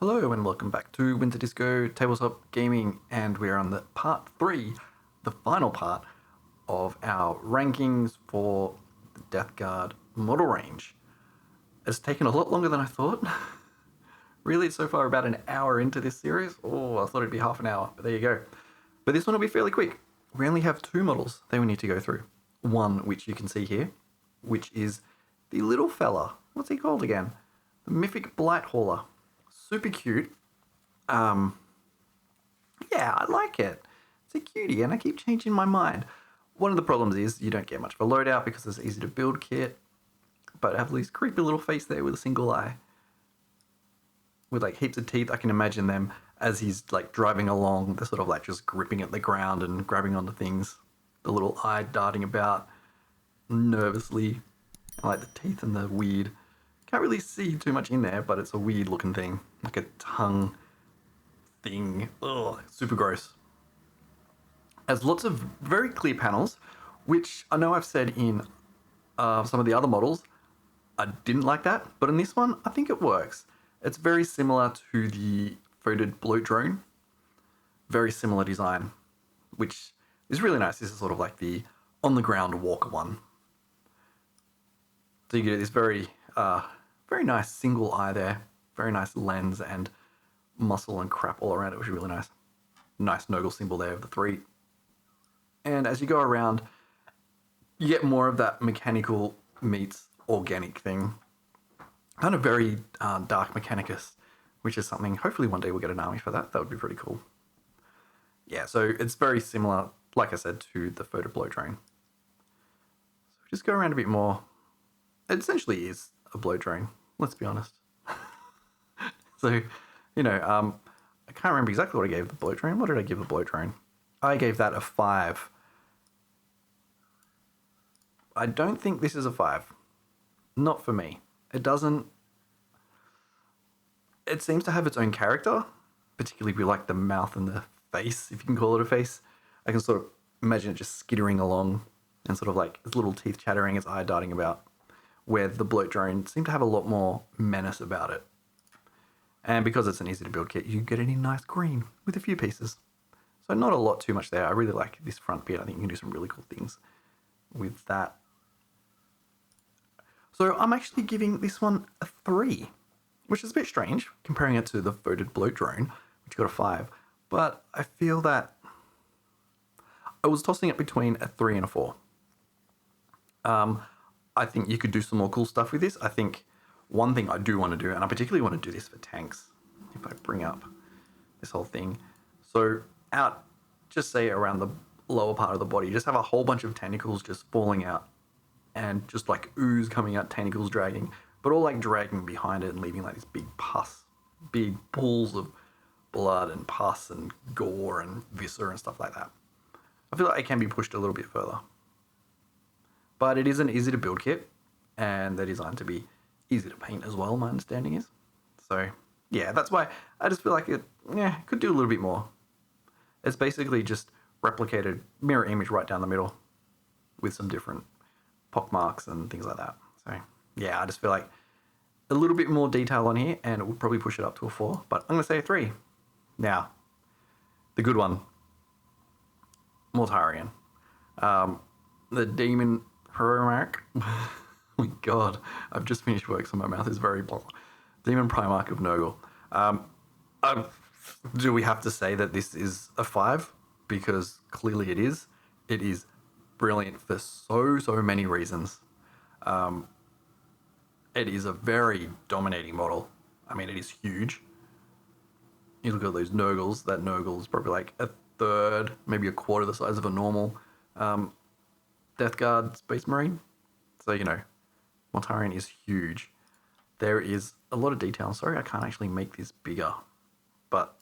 Hello and welcome back to Winter Disco Tabletop Gaming, and we are on the part 3, the final part of our rankings for the Death Guard model range. It's taken a lot longer than I thought. Really, so far about an hour into this series. Oh, I thought it'd be half an hour, but there you go. But this one will be fairly quick. We only have 2 models that we need to go through. One, which you can see here, which is the little fella. What's he called again? The Mythic Blight Hauler. Super cute. Yeah, I like it. It's a cutie, and I keep changing my mind. One of the problems is you don't get much of a loadout because it's easy to build kit, but have this creepy little face there with a single eye. With like heaps of teeth. I can imagine them as he's like driving along. They're sort of like just gripping at the ground and grabbing onto things. The little eye darting about nervously. I like the teeth and the weird. Can't really see too much in there, but it's a weird looking thing. Like a tongue thing. Ugh, super gross. Has lots of very clear panels, which I know I've said in some of the other models, I didn't like that. But in this one, I think it works. It's very similar to the folded Bloat Drone. Very similar design, which is really nice. This is sort of like the on-the-ground walker one. So you get this very nice single eye there. Very nice lens and muscle and crap all around it, which is really nice. Nice Nurgle symbol there of the 3. And as you go around, you get more of that mechanical meets organic thing. Kind of very dark Mechanicus, which is something, hopefully one day we'll get an army for that. That would be pretty cool. Yeah, so it's very similar, like I said, to the photo blow drone. So just go around a bit more. It essentially is a blow drone, let's be honest. So, you know, I can't remember exactly what I gave the bloat drone. What did I give the bloat drone? I gave that a 5. I don't think this is a 5. Not for me. It doesn't... It seems to have its own character, particularly with like the mouth and the face, if you can call it a face. I can sort of imagine it just skittering along and sort of like its little teeth chattering, its eye darting about, where the bloat drone seemed to have a lot more menace about it. And because it's an easy to build kit, you get it in nice green with a few pieces. So not a lot too much there. I really like this front bit. I think you can do some really cool things with that. So I'm actually giving this one a 3, which is a bit strange comparing it to the voted bloat drone, which got a 5. But I feel that I was tossing it between a 3 and a 4. I think you could do some more cool stuff with this. I think one thing I do want to do, and I particularly want to do this for tanks, if I bring up this whole thing. So out, just say around the lower part of the body, just have a whole bunch of tentacles just falling out and just like ooze coming out, tentacles dragging, but all like dragging behind it and leaving like this big pus, big pools of blood and pus and gore and viscera and stuff like that. I feel like it can be pushed a little bit further. But it is an easy to build kit, and they're designed to be easy to paint as well, my understanding is. So, yeah, that's why I just feel like it could do a little bit more. It's basically just replicated mirror image right down the middle with some different pock marks and things like that. So, yeah, I just feel like a little bit more detail on here, and it would probably push it up to a 4, but I'm going to say a 3. Now, the good one, Mortarion. The Demon Primarch. Oh my god, I've just finished work, so my mouth is very blah. Demon Primarch of Nurgle. Do we have to say that this is a 5? Because clearly it is. It is brilliant for so many reasons. It is a very dominating model. I mean, it is huge. You look at those Nurgles. That Nurgle is probably like a third, maybe a quarter the size of a normal Death Guard Space Marine. So, you know, Mortarion is huge. There is a lot of detail. Sorry, I can't actually make this bigger, but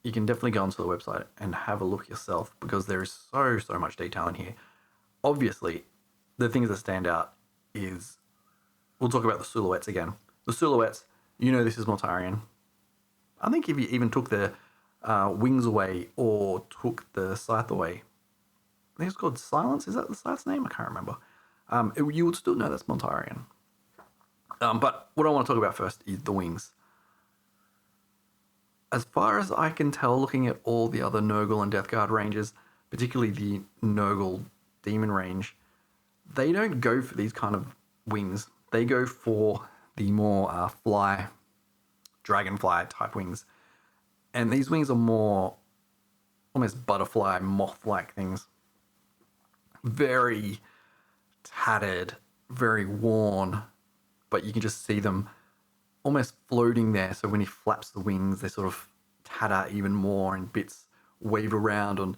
you can definitely go onto the website and have a look yourself, because there is so much detail in here. Obviously, the things that stand out is, we'll talk about the silhouettes again. The silhouettes, you know this is Mortarion. I think if you even took the wings away or took the Scythe away, I think it's called Silence. Is that the Scythe's name? I can't remember. You would still know that's Mortarion. But what I want to talk about first is the wings. as far as I can tell, looking at all the other Nurgle and Death Guard ranges, particularly the Nurgle Demon range, they don't go for these kind of wings. They go for the more dragonfly type wings. And these wings are more almost butterfly, moth-like things. Very tattered, very worn, but you can just see them almost floating there. So when he flaps the wings, they sort of tatter even more and bits wave around on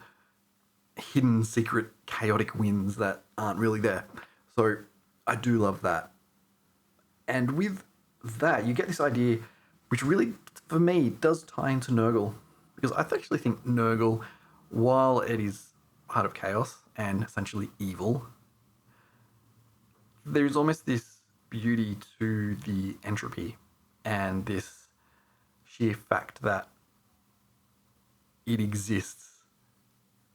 hidden, secret, chaotic winds that aren't really there. So I do love that. And with that, you get this idea, which really, for me, does tie into Nurgle. Because I actually think Nurgle, while it is part of chaos and essentially evil, there's almost this beauty to the entropy and this sheer fact that it exists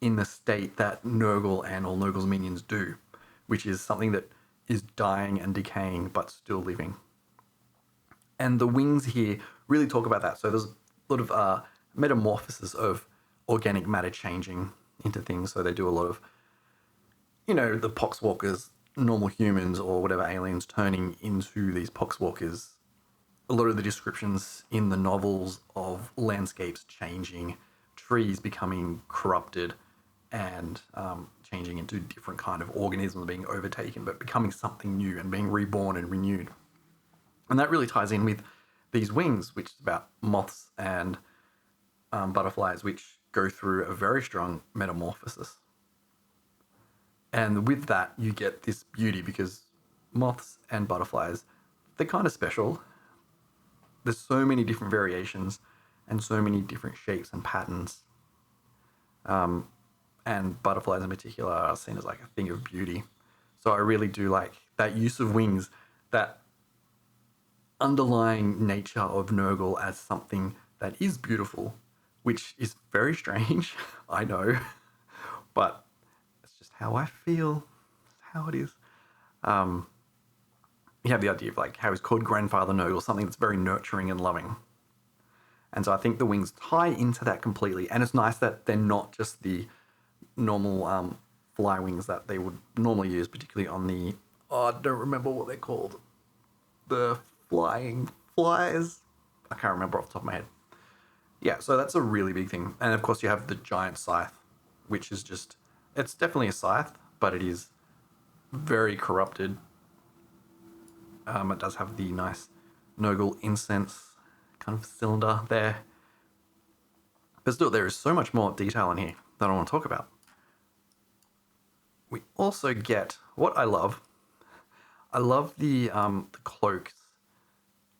in the state that Nurgle and all Nurgle's minions do, which is something that is dying and decaying but still living. And the wings here really talk about that. So there's a lot of metamorphosis of organic matter changing into things. So they do a lot of, the poxwalkers, normal humans or whatever aliens turning into these poxwalkers. A lot of the descriptions in the novels of landscapes changing, trees becoming corrupted and changing into different kind of organisms, being overtaken, but becoming something new and being reborn and renewed. And that really ties in with these wings, which is about moths and butterflies, which go through a very strong metamorphosis. And with that, you get this beauty because moths and butterflies, they're kind of special. There's so many different variations and so many different shapes and patterns. And butterflies in particular are seen as like a thing of beauty. So I really do like that use of wings, that underlying nature of Nurgle as something that is beautiful, which is very strange, I know, but it's just how I feel, it's how it is. You have the idea of like how he's called Grandfather Nurgle, something that's very nurturing and loving. And so I think the wings tie into that completely. And it's nice that they're not just the normal fly wings that they would normally use, particularly on the, I don't remember what they're called. The flying flies. I can't remember off the top of my head. Yeah, so that's a really big thing. And of course you have the giant scythe, which is just, it's definitely a scythe, but it is very corrupted. It does have the nice Nurgle incense kind of cylinder there. But still, there is so much more detail in here that I want to talk about. We also get what I love. I love the cloaks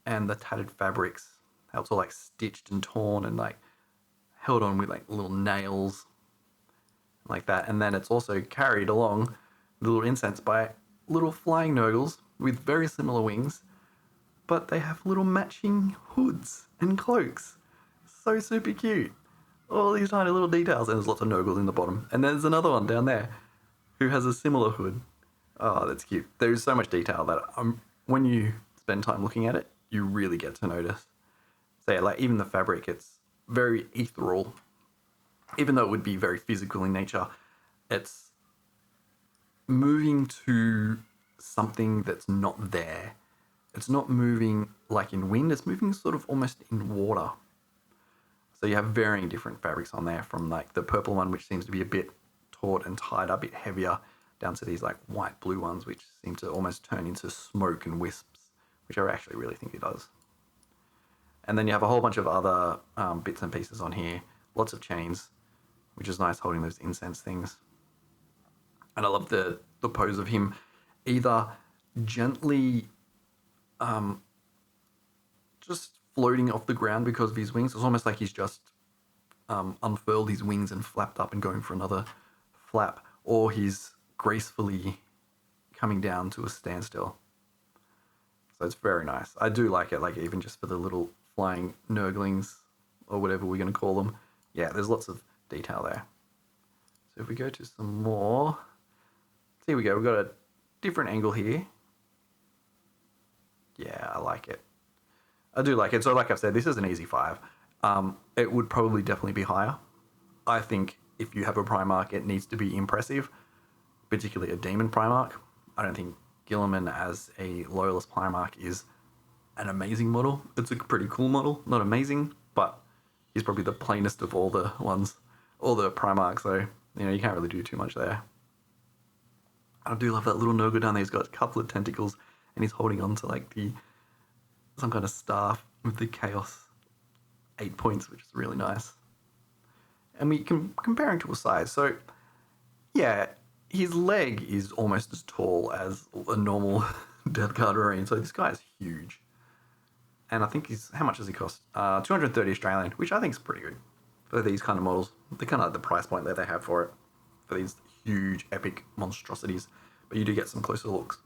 and the tattered fabrics. How it's all like stitched and torn and like held on with like little nails like that. And then it's also carried along the little incense by little flying Nurgles with very similar wings, but they have little matching hoods and cloaks. So super cute. All these tiny little details, and there's lots of Nurgles in the bottom. And there's another one down there who has a similar hood. Oh, that's cute. There's so much detail that when you spend time looking at it, you really get to notice. So yeah, like even the fabric, it's very ethereal. Even though it would be very physical in nature, it's moving to something that's not there. It's not moving like in wind, it's moving sort of almost in water. So you have varying different fabrics on there, from like the purple one, which seems to be a bit taut and tied, a bit heavier, down to these like white blue ones, which seem to almost turn into smoke and wisps, which I actually really think it does. And then you have a whole bunch of other bits and pieces on here, lots of chains, which is nice, holding those incense things. And I love the pose of him either gently just floating off the ground because of his wings. It's almost like he's just unfurled his wings and flapped up and going for another flap, or he's gracefully coming down to a standstill. So it's very nice. I do like it, like even just for the little flying Nurglings or whatever we're going to call them. Yeah, there's lots of detail there. So if we go to some more, here we go. We've got a different angle here. Yeah, I like it. I do like it. So like I've said, this is an easy 5. It would probably definitely be higher. I think if you have a Primarch, it needs to be impressive, particularly a Demon Primarch. I don't think Gilliman as a Loyalist Primarch is an amazing model. It's a pretty cool model. Not amazing, but he's probably the plainest of all the ones, all the Primarchs, so, you can't really do too much there. I do love that little Nurgle down there. He's got a couple of tentacles, and he's holding on to, like, some kind of staff with the Chaos 8 points, which is really nice. And we can compare him to a size. So, yeah, his leg is almost as tall as a normal Death Guard Marine. So this guy is huge. And I think how much does he cost? 230 Australian, which I think is pretty good for these kind of models. They're kind of like the price point that they have for it, for these huge, epic monstrosities. But you do get some closer looks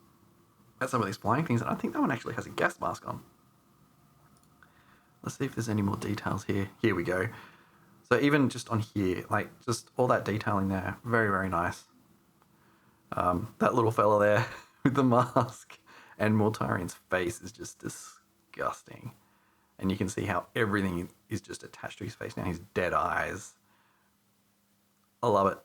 at some of these flying things. And I think that one actually has a gas mask on. Let's see if there's any more details here. Here we go. So even just on here, like just all that detailing there, very, very nice. That little fella there with the mask and Mortarion's face is just disgusting. And you can see how everything is just attached to his face now. His dead eyes. I love it.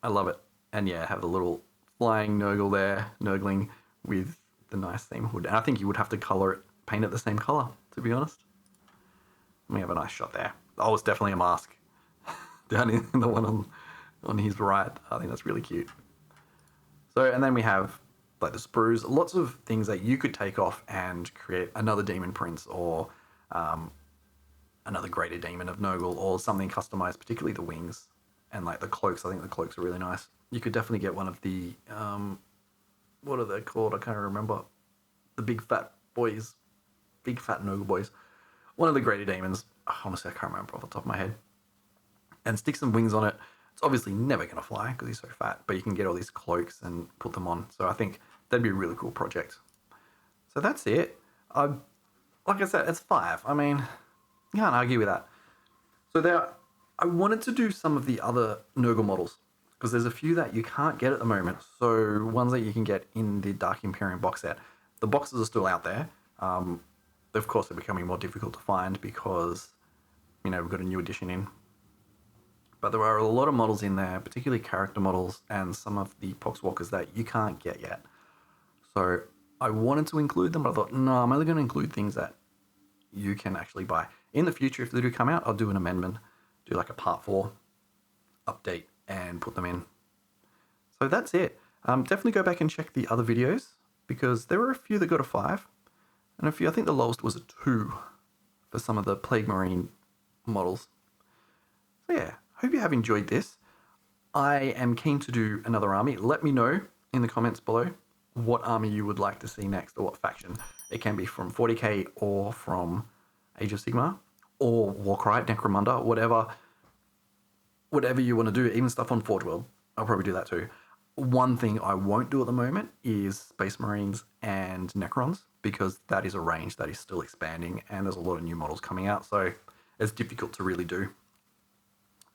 I love it. And yeah, have the little flying Nurgle there, Nurgling with the nice theme hood. And I think you would have to color it, paint it the same color, to be honest. Let me have a nice shot there. Oh, it's definitely a mask. Down in the one on his right. I think that's really cute. So, and then we have like the sprues, lots of things that you could take off and create another Demon Prince or another Greater Demon of Nurgle or something customized, particularly the wings and like the cloaks. I think the cloaks are really nice. You could definitely get one of the, what are they called? I can't remember. The big fat boys, big fat Nurgle boys. One of the Greater Demons. Honestly, I can't remember off the top of my head. And stick some wings on it. It's obviously never going to fly because he's so fat, but you can get all these cloaks and put them on. So I think that'd be a really cool project. So that's it. Like I said, it's 5. I mean, you can't argue with that. So I wanted to do some of the other Nurgle models because there's a few that you can't get at the moment. So ones that you can get in the Dark Imperium box set. The boxes are still out there. Of course, they're becoming more difficult to find because, we've got a new edition in. But there are a lot of models in there, particularly character models and some of the Poxwalkers that you can't get yet. So I wanted to include them, but I thought, no, I'm only going to include things that you can actually buy. In the future, if they do come out, I'll do an amendment, do like a part 4 update and put them in. So that's it. Definitely go back and check the other videos because there were a few that got a 5 and a few, I think the lowest was a 2 for some of the Plague Marine models. So yeah. Hope you have enjoyed this. I am keen to do another army. Let me know in the comments below what army you would like to see next or what faction. It can be from 40k or from Age of Sigmar or Warcry, Necromunda, whatever you want to do, even stuff on Forge World. I'll probably do that too. One thing I won't do at the moment is Space Marines and Necrons because that is a range that is still expanding and there's a lot of new models coming out, so it's difficult to really do.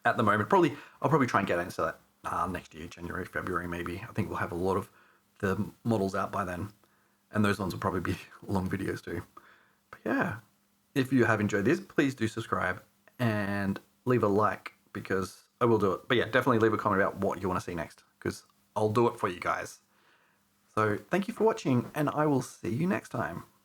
At the moment, I'll probably try and get into that next year, January, February, maybe. I think we'll have a lot of the models out by then. And those ones will probably be long videos too. But yeah, if you have enjoyed this, please do subscribe and leave a like because I will do it. But yeah, definitely leave a comment about what you want to see next because I'll do it for you guys. So thank you for watching and I will see you next time.